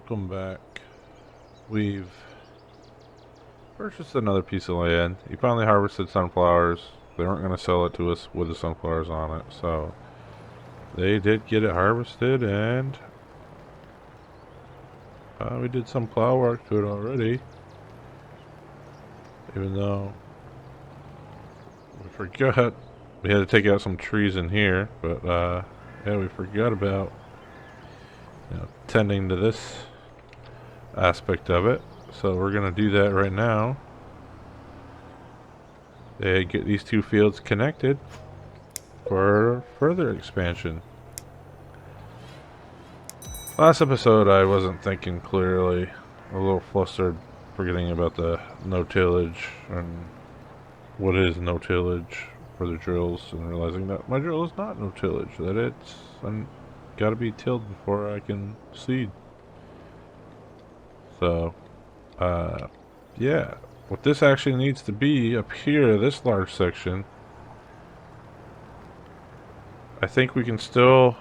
welcome back. We've purchased another piece of land. He finally harvested sunflowers. They weren't going to sell it to us with the sunflowers on it, so they did get it harvested, and we did some plow work to it already. Even though we forgot we had to take out some trees in here, but yeah, we forgot about tending to this aspect of it. So we're gonna do that right now. They get these two fields connected for further expansion. Last episode I wasn't thinking clearly. A little flustered, forgetting about the no tillage and what is no tillage for the drills, and realizing that my drill is not no tillage, that it's gotta be tilled before I can seed. So yeah, what this actually needs to be up here, this large section, I think we can still,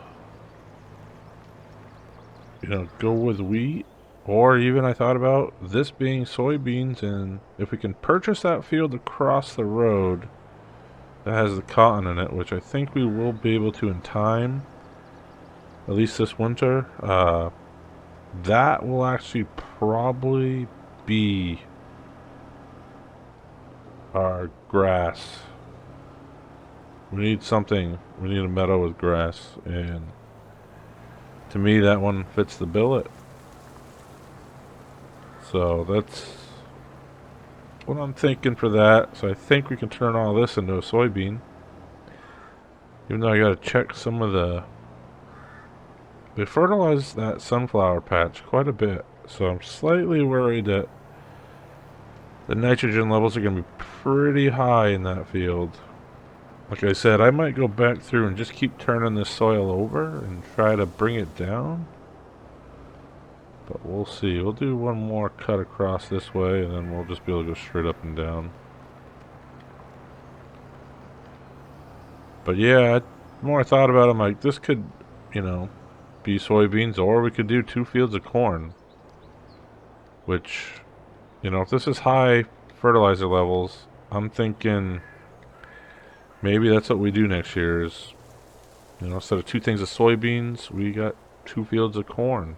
go with wheat, or even I thought about this being soybeans, and if we can purchase that field across the road that has the cotton in it, which I think we will be able to in time, at least this winter, that will actually probably be our grass. We need something. We need a meadow with grass, and to me that one fits the billet. So that's what I'm thinking for that. So I think we can turn all this into a soybean. Even though I gotta check some of they fertilized that sunflower patch quite a bit, so I'm slightly worried that the nitrogen levels are going to be pretty high in that field. Like I said, I might go back through and just keep turning this soil over and try to bring it down. But we'll see. We'll do one more cut across this way, and then we'll just be able to go straight up and down. But yeah, the more I thought about it, I'm like, this could, be soybeans, or we could do 2 fields of corn. Which, if this is high fertilizer levels, I'm thinking maybe that's what we do next year is, instead of 2 things of soybeans, we got 2 fields of corn.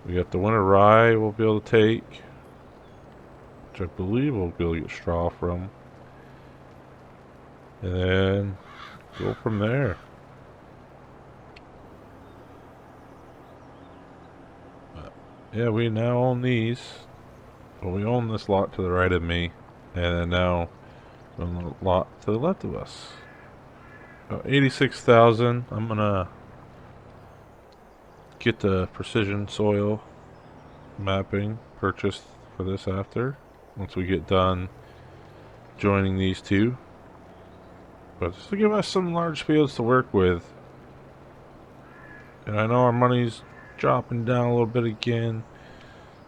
We got the winter rye we'll be able to take, which I believe we'll be able to get straw from. And then go from there. Yeah, we now own these. Well, we own this lot to the right of me, and then now own the lot to the left of us. 86,000. I'm gonna get the precision soil mapping purchased for this after, once we get done joining these two. But just to give us some large fields to work with. And I know our money's dropping down a little bit again.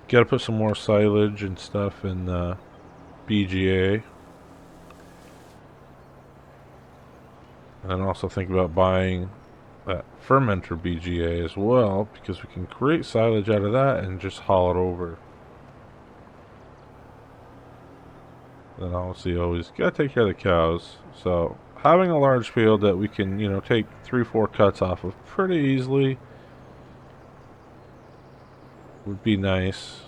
Gotta put some more silage and stuff in the BGA. And then also think about buying that fermenter BGA as well, because we can create silage out of that and just haul it over. Then obviously always gotta take care of the cows. So having a large field that we can, take 3-4 cuts off of pretty easily would be nice.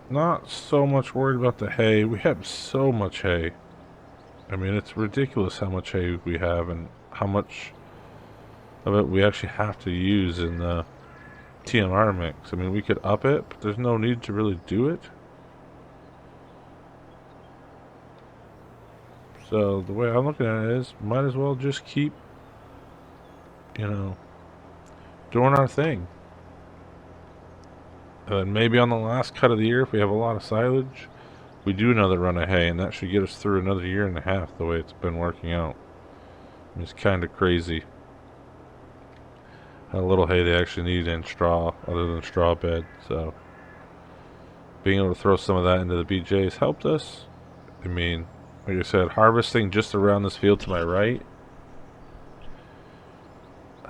Not so much worried about the hay. We have so much hay. I mean, it's ridiculous how much hay we have and how much of it we actually have to use in the TMR mix. I mean, we could up it, but there's no need to really do it. So the way I'm looking at it is, might as well just keep, doing our thing. And then maybe on the last cut of the year, if we have a lot of silage, we do another run of hay, and that should get us through another 1.5 years the way it's been working out. It's kind of crazy how little hay they actually need in straw, other than straw bed. So being able to throw some of that into the BJ has helped us. I mean, like I said, harvesting just around this field to my right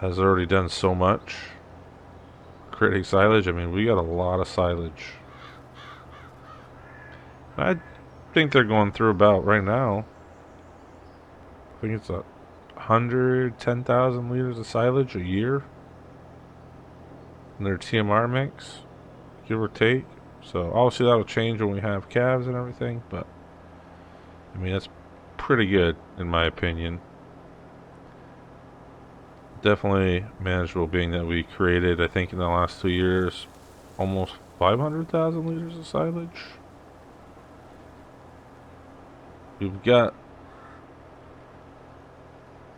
has already done so much. creating silage. I mean, we got a lot of silage. I think they're going through about right now. I think it's 110,000 liters of silage a year in their TMR mix, give or take. So obviously that'll change when we have calves and everything, but I mean that's pretty good in my opinion. Definitely manageable, being that we created, I think in the last 2 years, almost 500,000 liters of silage. We've got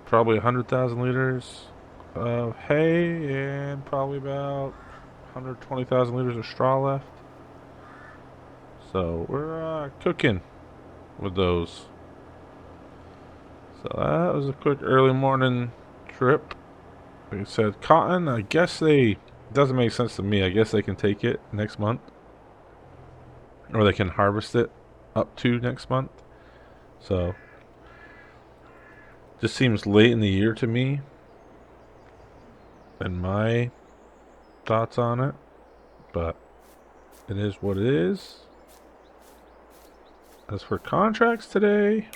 probably 100,000 liters of hay and probably about 120,000 liters of straw left. So we're cooking with those. So that was a quick early morning trip. Like I said, cotton, I guess it doesn't make sense to me. I guess they can take it next month. Or they can harvest it up to next month. So, just seems late in the year to me. And my thoughts on it. But it is what it is. As for contracts today,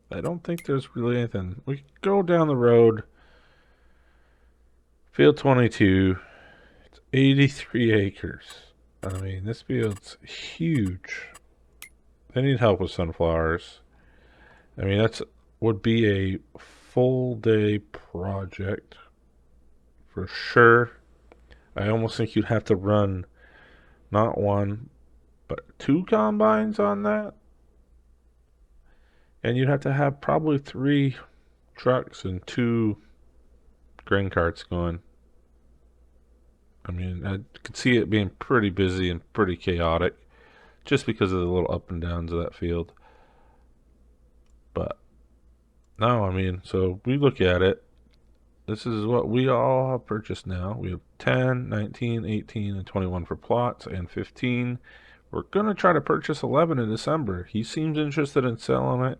I don't think there's really anything. We go down the road. Field 22. It's 83 acres. I mean, this field's huge. They need help with sunflowers. I mean, would be a full day project for sure. I almost think you'd have to run not one, but 2 combines on that. And you'd have to have probably 3 trucks and 2 grain carts going. I mean, I could see it being pretty busy and pretty chaotic just because of the little up and downs of that field. But no, I mean, so we look at it. This is what we all have purchased now. We have 10, 19, 18, and 21 for plots, and 15. We're going to try to purchase 11 in December. He seems interested in selling it.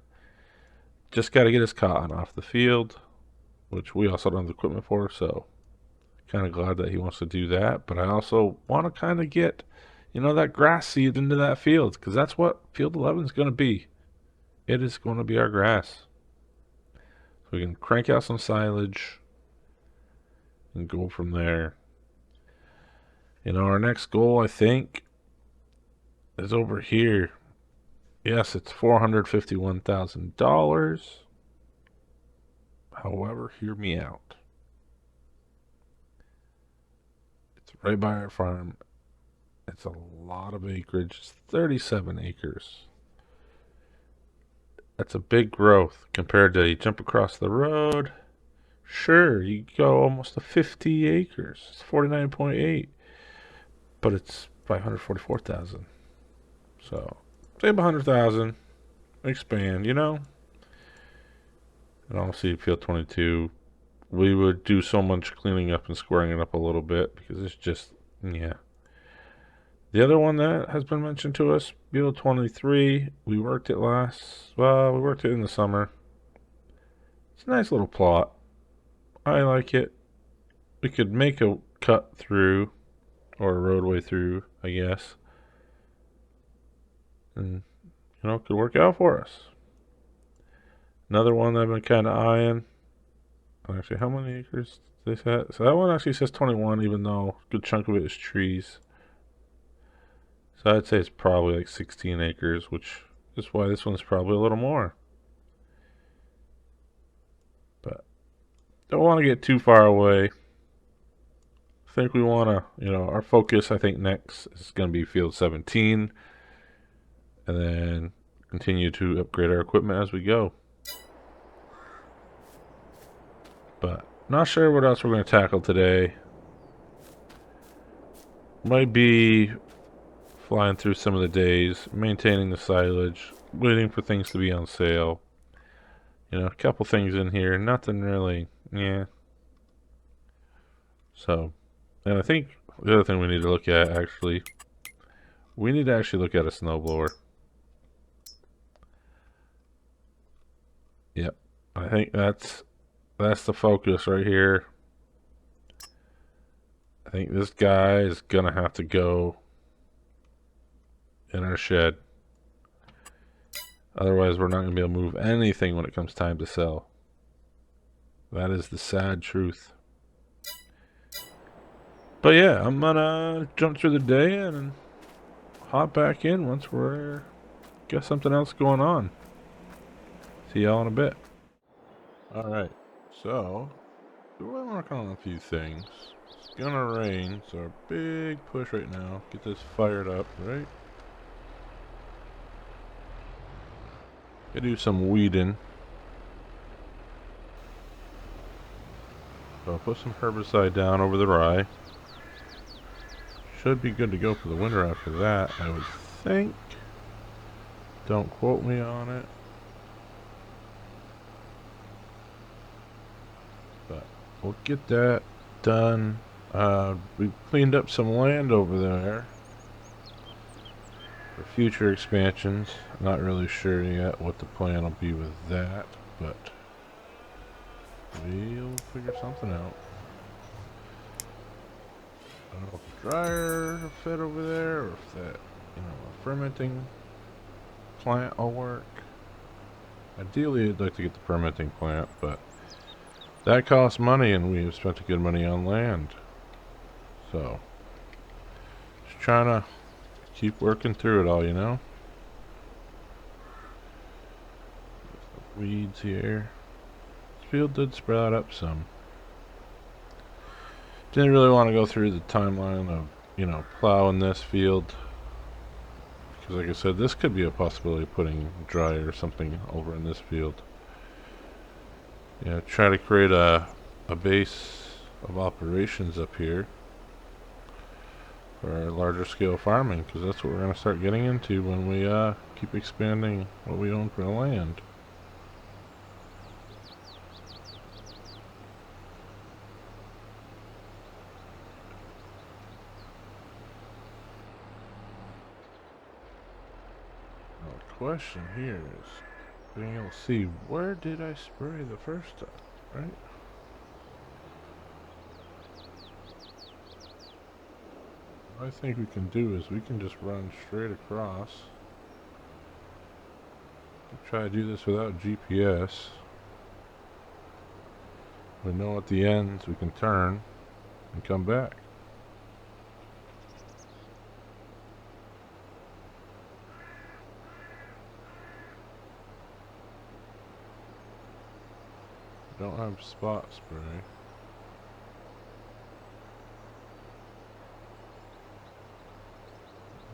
Just got to get his cotton off the field, which we also don't have the equipment for, so kind of glad that he wants to do that. But I also want to kind of get, that grass seed into that field, because that's what field 11 is going to be. It is going to be our grass. So we can crank out some silage and go from there. Our next goal, I think, is over here. Yes, it's $451,000. However, hear me out. It's right by our farm. It's a lot of acreage. It's 37 acres. That's a big growth compared to you jump across the road. Sure, you go almost to 50 acres. It's 49.8. But it's 544,000. So, save 100,000. Expand, And honestly, field 22, we would do so much cleaning up and squaring it up a little bit because it's just, yeah. The other one that has been mentioned to us, field 23, we worked it we worked it in the summer. It's a nice little plot. I like it. We could make a cut through, or a roadway through, I guess. And, it could work out for us. Another one that I've been kind of eyeing. Actually, how many acres does this have? So that one actually says 21, even though a good chunk of it is trees. So I'd say it's probably like 16 acres, which is why this one's probably a little more. But don't want to get too far away. I think we want to, our focus, I think, next is going to be field 17. And then continue to upgrade our equipment as we go. But not sure what else we're going to tackle today. Might be flying through some of the days, maintaining the silage, waiting for things to be on sale. A couple things in here, nothing really, yeah. So, and I think the other thing we need to look at, actually, we need to actually look at a snowblower. Yep, I think that's the focus right here. I think this guy is gonna have to go in our shed. Otherwise, we're not gonna be able to move anything when it comes time to sell. That is the sad truth. But yeah, I'm gonna jump through the day and hop back in once we're got something else going on. See y'all in a bit. Alright, so we're working on a few things. It's gonna rain, so our big push right now, get this fired up, right? Gotta do some weeding. So I'll put some herbicide down over the rye. Should be good to go for the winter after that, I would think. Don't quote me on it. But we'll get that done. We cleaned up some land over there for future expansions. Not really sure yet what the plan will be with that, but we'll figure something out. I don't know if the dryer will fit over there, or if that, a fermenting plant will work. Ideally, I'd like to get the fermenting plant, but that costs money, and we've spent a good money on land. So, just trying to keep working through it all, Weeds here. This field did sprout up some. Didn't really want to go through the timeline of, plowing this field. Because like I said, this could be a possibility of putting dryer or something over in this field. Try to create a base of operations up here for our larger scale farming, because that's what we're going to start getting into when we keep expanding what we own for the land. Question here is being able to see, where did I spray the first time, right? What I think we can do is we can just run straight across. Try to do this without GPS. We know at the ends we can turn and come back. Don't have spot spray.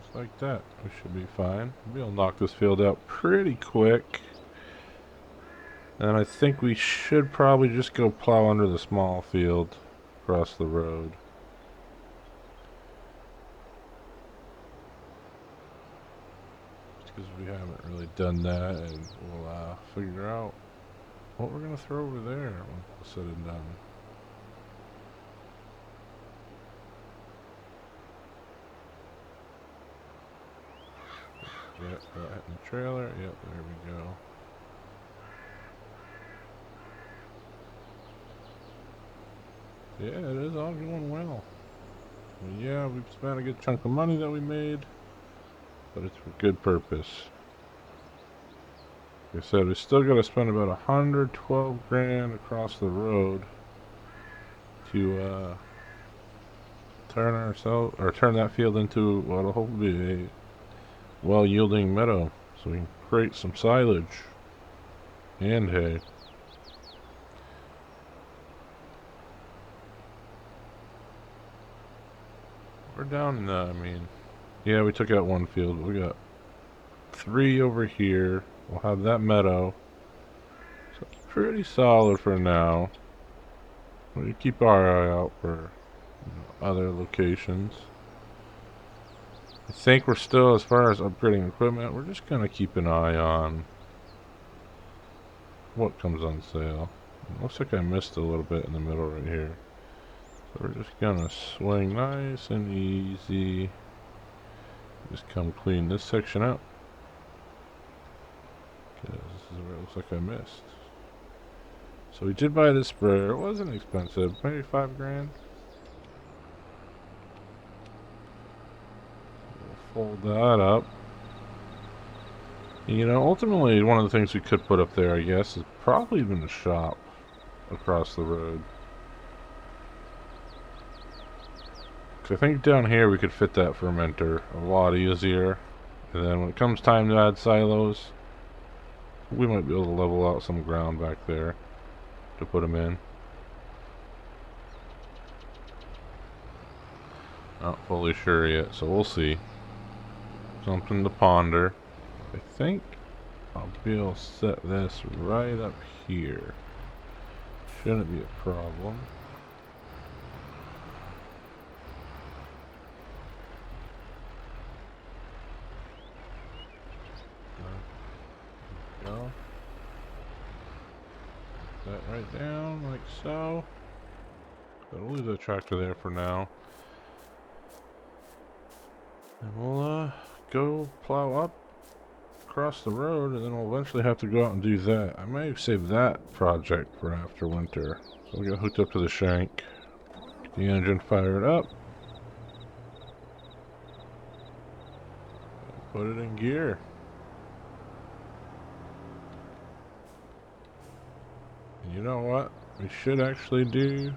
Just like that, we should be fine. We'll be able to knock this field out pretty quick. And I think we should probably just go plow under the small field across the road. Just because we haven't really done that, and we'll figure out what we're going to throw over there when it's said and done. Yep, that in the trailer. Yep, there we go. Yeah, it is all going well. Yeah, we've spent a good chunk of money that we made, but it's for good purpose. Like I said, we still got to spend about 112 grand across the road to turn that field into what'll hopefully be a well-yielding meadow, so we can create some silage and hay. We're down in yeah, we took out one field, but we got 3 over here. We'll have that meadow. So it's pretty solid for now. We keep our eye out for other locations. I think we're still, as far as upgrading equipment, we're just gonna keep an eye on what comes on sale. It looks like I missed a little bit in the middle right here. So we're just gonna swing nice and easy. Just come clean this section out. Because this is where it looks like I missed. So we did buy this sprayer. It wasn't expensive, maybe 5 grand. Fold that up. You know, ultimately, one of the things we could put up there, I guess, is probably even the shop across the road. Because I think down here we could fit that fermenter a lot easier. And then when it comes time to add silos, we might be able to level out some ground back there to put them in. Not fully sure yet, so we'll see. Something to ponder. I think I'll be able to set this right up here. Shouldn't be a problem. There we go. That right down, like so. I'll leave the tractor there for now. And we'll go plow up across the road, and then we'll eventually have to go out and do that. I may save that project for after winter. So we'll get hooked up to the shank, get the engine fired up, and put it in gear. And you know what? We should actually do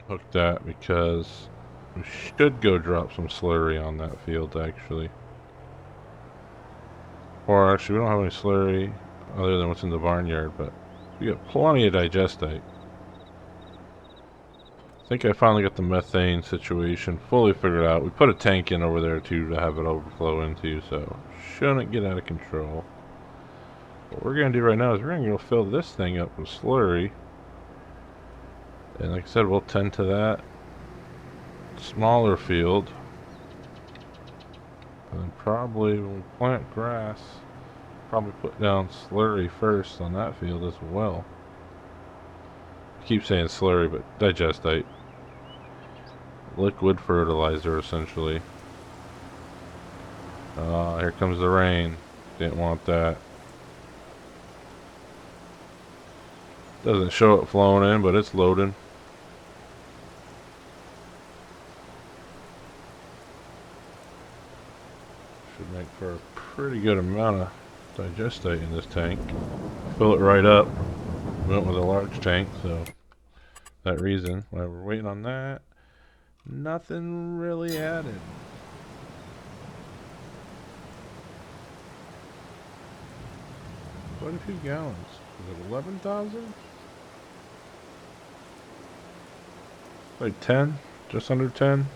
hook that, because we should go drop some slurry on that field actually. Or actually, we don't have any slurry other than what's in the barnyard, but we got plenty of digestate. I think I finally got the methane situation fully figured out. We put a tank in over there too to have it overflow into, so shouldn't get out of control. What we're gonna do right now is we're gonna go fill this thing up with slurry. And like I said, we'll tend to that smaller field. And then probably when we plant grass, probably put down slurry first on that field as well. I keep saying slurry, but digestate. Liquid fertilizer, essentially. Here comes the rain. Didn't want that. Doesn't show it flowing in, but it's loading. Should make for a pretty good amount of digestate in this tank. Fill it right up. Went with a large tank, so that reason while we're waiting on that, nothing really added. Quite a few gallons. Is it 11,000? Like 10? Just under 10?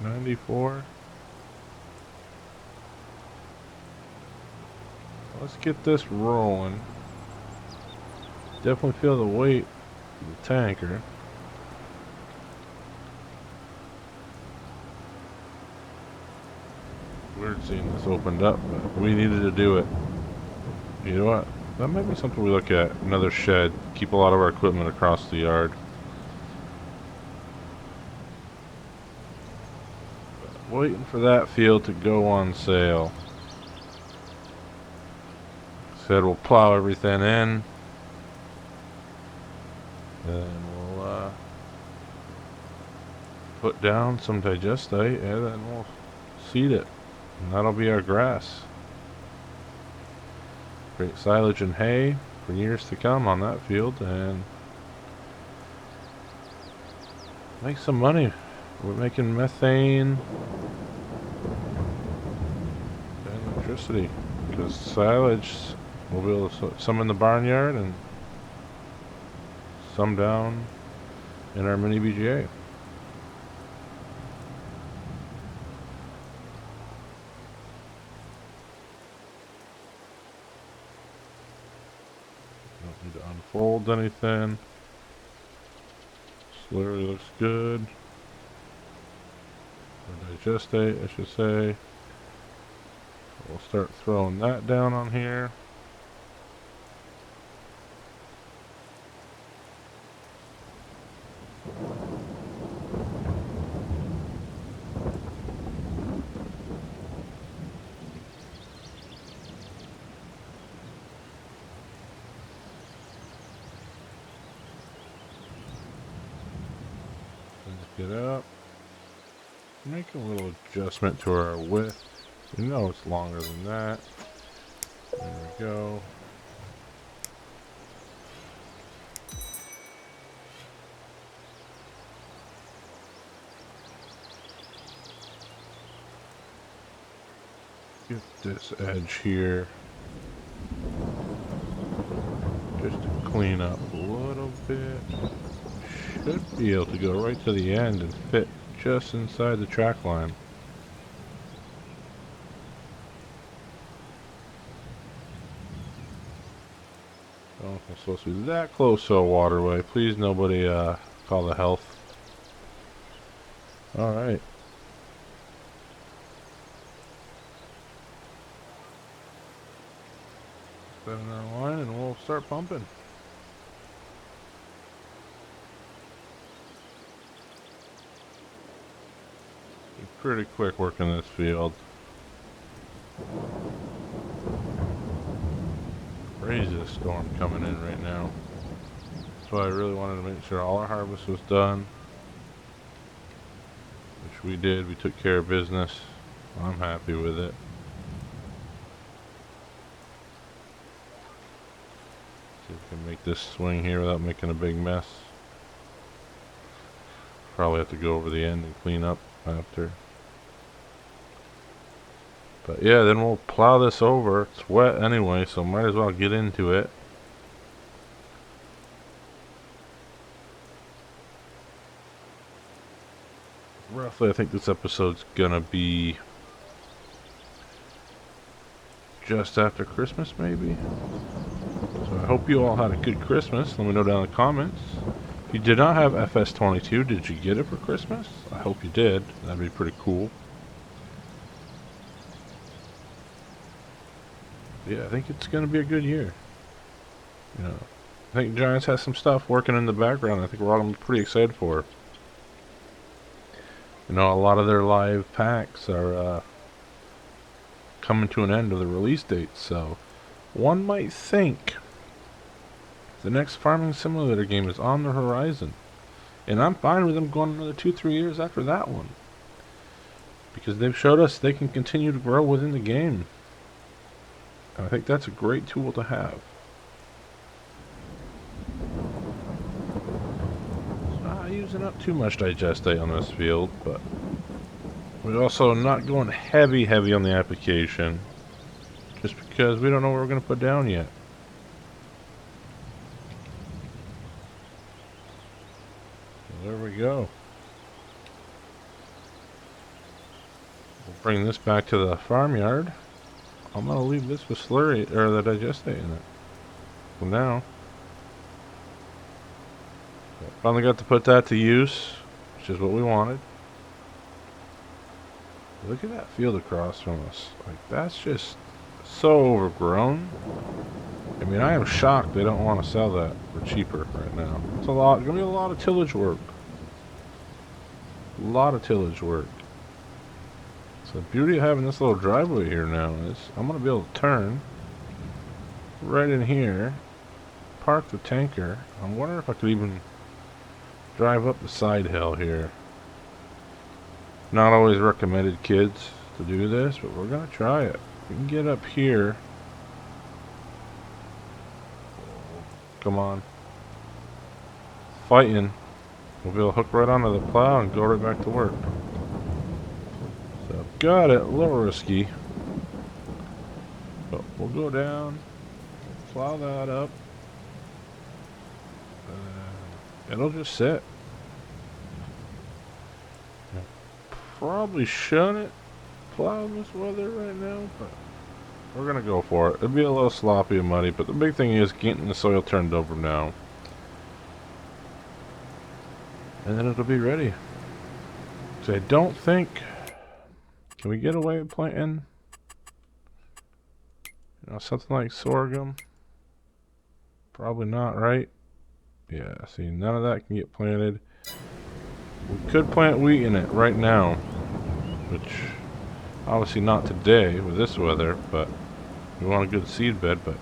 94? Let's get this rolling. Definitely feel the weight of the tanker. Weird seeing this opened up, but we needed to do it. You know what? That might be something we look at. Another shed. Keep a lot of our equipment across the yard. But waiting for that field to go on sale. Said we'll plow everything in. Then we'll put down some digestate, and then we'll seed it. And that'll be our grass. Great silage and hay for years to come on that field, and make some money. We're making methane and electricity, because silage we'll be able to put some in the barnyard and some down in our mini BGA. Don't need to unfold anything. Slurry looks good. Or digestate, I should say. We'll start throwing that down on here. Get up. Make a little adjustment to our width. We know it's longer than that. There we go. Get this edge here. Just to clean up a little bit. Should be able to go right to the end and fit just inside the track line. I don't know if I'm supposed to be that close to a waterway. Please nobody call the health. Alright. Set in our line and we'll start pumping. Be pretty quick working this field. Crazy storm coming in right now. That's why I really wanted to make sure all our harvest was done. Which we did. We took care of business. I'm happy with it. See if we can make this swing here without making a big mess. Probably have to go over the end and clean up after. But yeah, then we'll plow this over. It's wet anyway, so might as well get into it. Roughly, I think this episode's gonna be just after Christmas, maybe. So I hope you all had a good Christmas. Let me know down in the comments. If you did not have FS22, did you get it for Christmas? I hope you did. That'd be pretty cool. Yeah, I think it's gonna be a good year. You know, I think Giants has some stuff working in the background. I think we're all gonna be pretty excited for. You know, a lot of their live packs are coming to an end of the release date, so one might think the next farming simulator game is on the horizon. And I'm fine with them going another 2-3 years after that one, because they've showed us they can continue to grow within the game. And I think that's a great tool to have. Not using up too much digestate on this field, but we're also not going heavy on the application, just because we don't know what we're going to put down yet. So there we go. We'll bring this back to the farmyard. I'm going to leave this with slurry, or the digestate in it for now. So finally got to put that to use, which is what we wanted. Look at that field across from us. Like, that's just so overgrown. I mean, I am shocked they don't want to sell that for cheaper right now. It's a lot. Gonna be a lot of tillage work. A lot of tillage work. So the beauty of having this little driveway here now is I'm gonna be able to turn right in here, park the tanker. I'm wondering if I could even drive up the side hill here. Not always recommended, kids, to do this, but we're gonna try it. We can get up here. Come on. Fighting. We'll be able to hook right onto the plow and go right back to work. So, got it. A little risky. But we'll go down. Plow that up. It'll just sit. Probably shouldn't plow this weather right now, but we're gonna go for it. It'll be a little sloppy and muddy, but the big thing is getting the soil turned over now. And then it'll be ready. So I don't think... Can we get away with planting, you know, something like sorghum? Probably not, right? Yeah, see, none of that can get planted. We could plant wheat in it right now, which obviously not today with this weather, but we want a good seed bed. But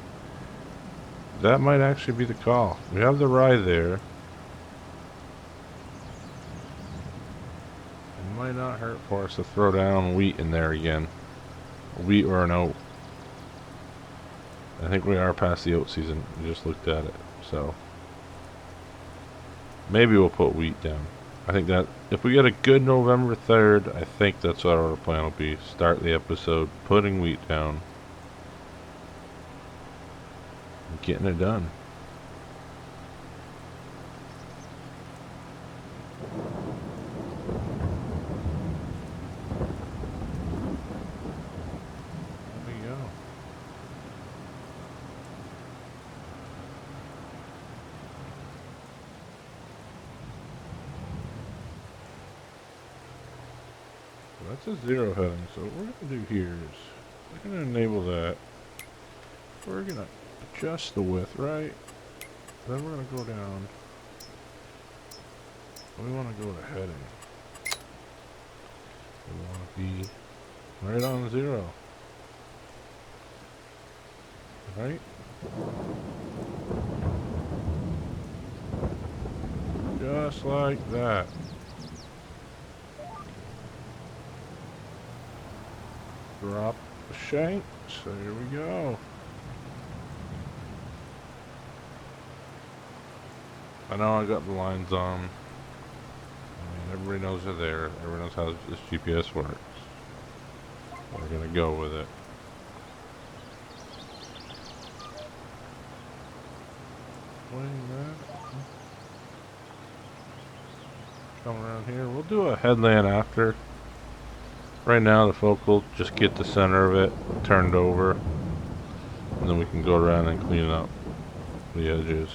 that might actually be the call. We have the rye there. We might not not hurt for us to throw down wheat in there again. Wheat or an oat. I think we are past the oat season. We just looked at it, so maybe we'll put wheat down. I think that if we get a good November 3rd, I think that's what our plan will be. Start the episode putting wheat down. And getting it done. There we go. That's a 0 heading, so what we're going to do here is we're going to enable that. We're going to adjust the width, right? Then we're going to go down. We want to go to heading. We want to be right on 0. Right? Just like that. Drop the shanks. There we go. I know I got the lines on. I mean, everybody knows they're there. Everyone knows how this GPS works. We're gonna go with it. Playing that. Come around here. We'll do a headland after. Right now, the focal, just get the center of it turned over, and then we can go around and clean up the edges.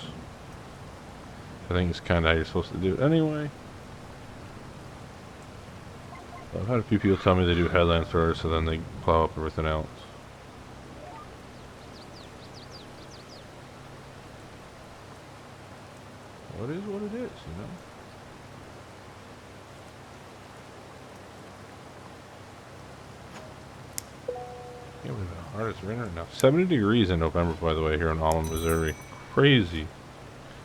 I think it's kind of how you're supposed to do it anyway. I've had a few people tell me they do headland first, and then they plow up everything else. What is what it is, you know? Can't believe how hard it's raining now. 70 degrees in November, by the way, here in Holland, Missouri. Crazy.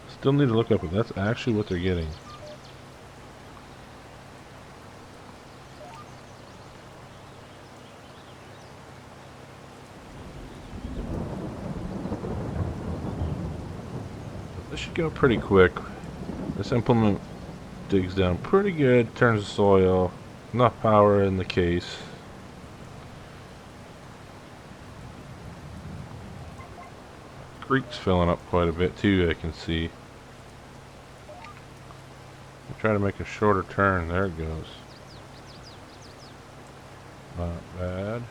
Still need to look up if that's actually what they're getting. This should go pretty quick. This implement digs down pretty good, turns the soil, enough power in the case. Creek's filling up quite a bit too, I can see. I'll try to make a shorter turn. There it goes. Not bad.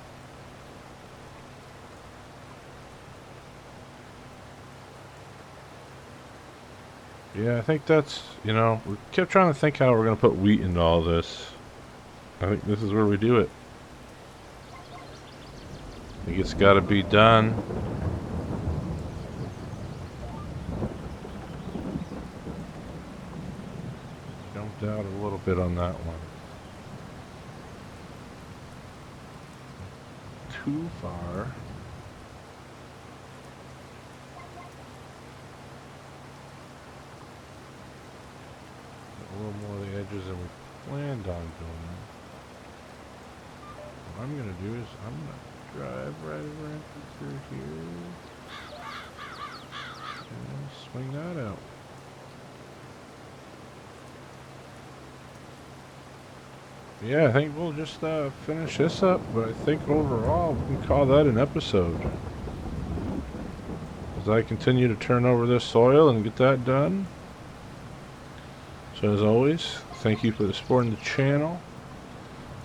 Yeah, I think that's, you know, we kept trying to think how we're going to put wheat into all this. I think this is where we do it. I think it's got to be done. Jumped out a little bit on that one. Too far. A little more of the edges than we planned on doing. What I'm going to do is I'm going to drive right around through here and swing that out. Yeah, I think we'll just finish this up, but I think overall we can call that an episode. As I continue to turn over this soil and get that done. So as always, thank you for supporting the channel.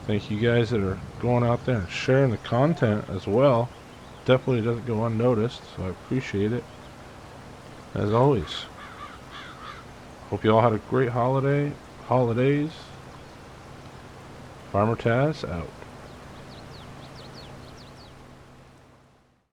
Thank you guys that are going out there and sharing the content as well. Definitely doesn't go unnoticed, so I appreciate it. As always, hope you all had a great holidays. Farmer Taz out.